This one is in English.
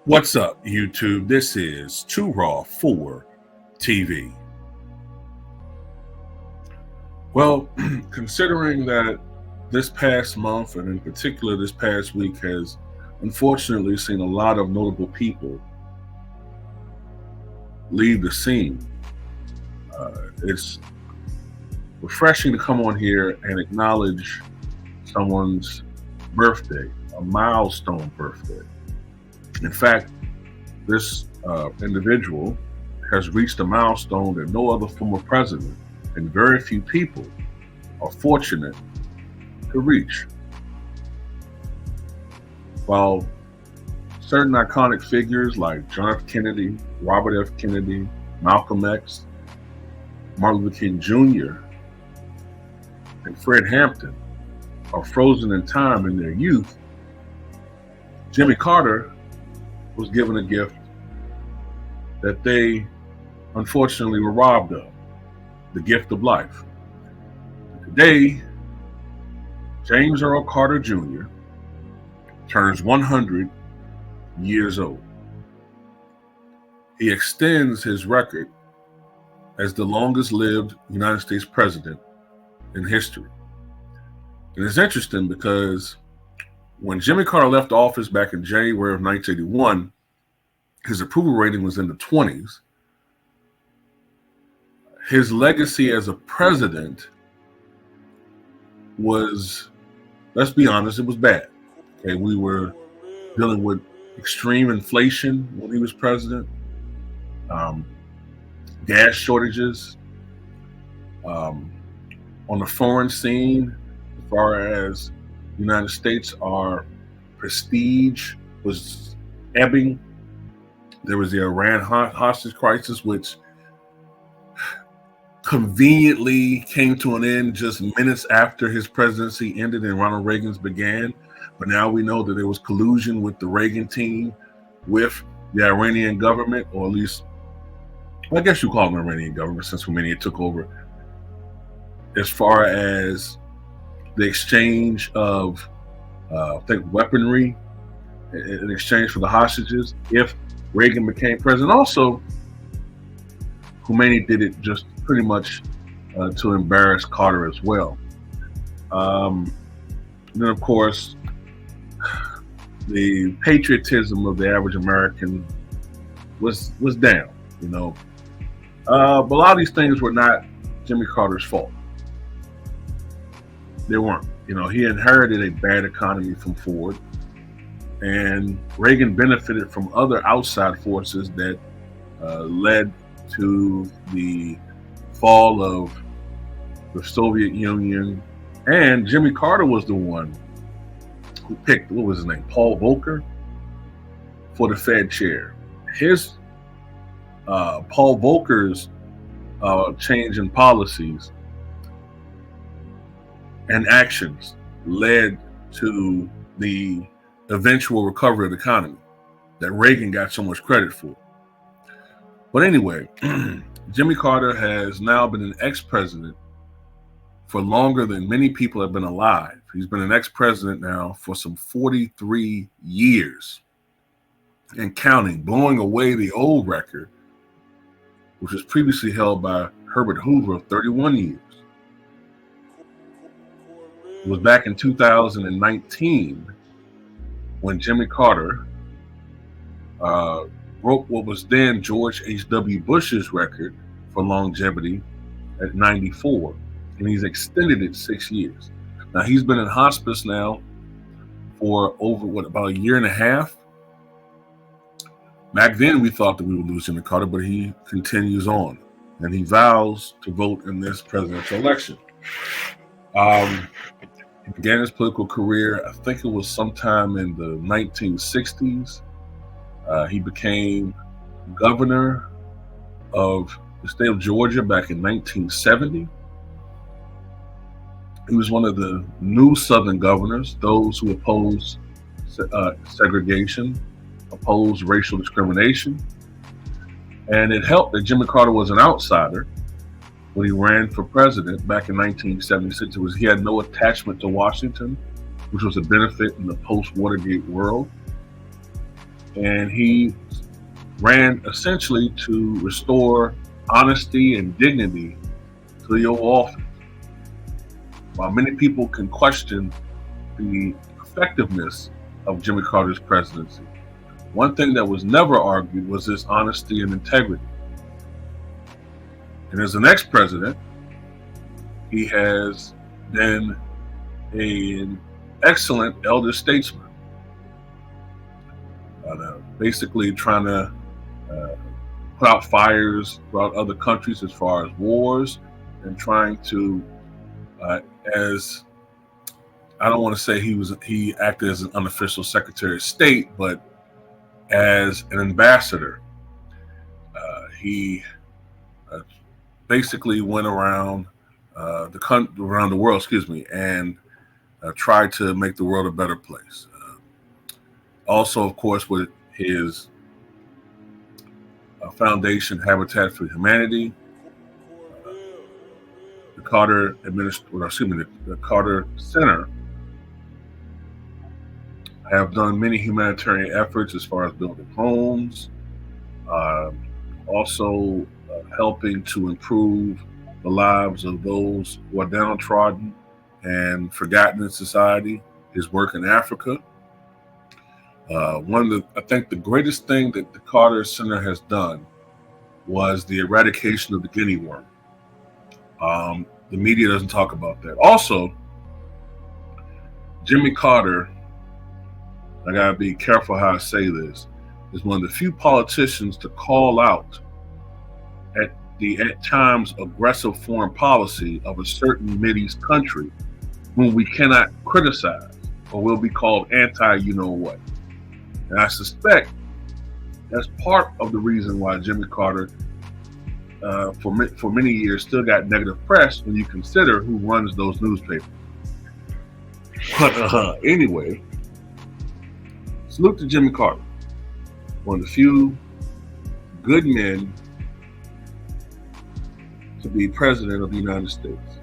What's up, YouTube? This is Too Raw for TV. Well, considering that this past month, and in particular this past week, has unfortunately seen a lot of notable people leave the scene, it's refreshing to come on here and acknowledge someone's birthday, a milestone birthday. In fact, this individual has reached a milestone that no other former president and very few people are fortunate to reach. While certain iconic figures like John F. Kennedy, Robert F. Kennedy, Malcolm X, Martin Luther King Jr., and Fred Hampton are frozen in time in their youth, Jimmy Carter was given a gift that they unfortunately were robbed of, the gift of life. Today, James Earl Carter Jr. turns 100 years old. He extends his record as the longest lived United States president in history. And it's interesting because when Jimmy Carter left office back in January of 1981, his approval rating was in the 20s. His legacy as a president was, let's be honest, it was bad. Okay, we were dealing with extreme inflation when he was president, gas shortages, on the foreign scene, as far as the United States, our prestige was ebbing. There was the Iran hostage crisis, which conveniently came to an end just minutes after his presidency ended and Ronald Reagan's began. But now we know that there was collusion with the Reagan team with the Iranian government, or at least, well, I guess you call them the Iranian government since Khomeini took over, as far as the exchange of, I think, weaponry in exchange for the hostages if Reagan became president. Also, Khomeini did it just pretty much to embarrass Carter as well. Then, of course, the patriotism of the average American was down, you know. But a lot of these things were not Jimmy Carter's fault. They weren't. You know, he inherited a bad economy from Ford, and Reagan benefited from other outside forces that led to the fall of the Soviet Union. And Jimmy Carter was the one who picked, what was his name, Paul Volcker, for the Fed chair. His Paul Volcker's change in policies and actions led to the eventual recovery of the economy that Reagan got so much credit for. But anyway, Jimmy Carter has now been an ex-president for longer than many people have been alive. He's been an ex-president now for some 43 years and counting, blowing away the old record, which was previously held by Herbert Hoover of 31 years. It was back in 2019 when Jimmy Carter broke what was then George H.W. Bush's record for longevity at 94, and he's extended it 6 years. Now, he's been in hospice now for over, about a year and a half. Back then, we thought that we would lose Jimmy Carter, but he continues on, and he vows to vote in this presidential election. He began his political career, I think it was sometime in the 1960s. He became governor of the state of Georgia back in 1970. He was one of the new Southern governors, those who opposed segregation, opposed racial discrimination. And it helped that Jimmy Carter was an outsider when he ran for president back in 1976. He had no attachment to Washington, which was a benefit in the post-Watergate world. and he ran essentially to restore honesty and dignity to the Oval Office. While many people can question the effectiveness of Jimmy Carter's presidency, one thing that was never argued was his honesty and integrity. And as the next president, he has been an excellent elder statesman, basically trying to put out fires throughout other countries as far as wars, and trying to, as I don't want to say he acted as an unofficial Secretary of State, but as an ambassador. He basically went around around the world, and tried to make the world a better place. Also, of course, with his foundation, Habitat for Humanity, the Carter the Carter Center have done many humanitarian efforts as far as building homes, also helping to improve the lives of those who are downtrodden and forgotten in society. His work in Africa. I think the greatest thing that the Carter Center has done was the eradication of the guinea worm. The media doesn't talk about that. Also, Jimmy Carter, I gotta be careful how I say this, is one of the few politicians to call out at times aggressive foreign policy of a certain Mideast country whom we cannot criticize or will be called anti-you-know-what. And I suspect that's part of the reason why Jimmy Carter, for many years, still got negative press when you consider who runs those newspapers. But anyway, salute to Jimmy Carter, one of the few good men to be president of the United States.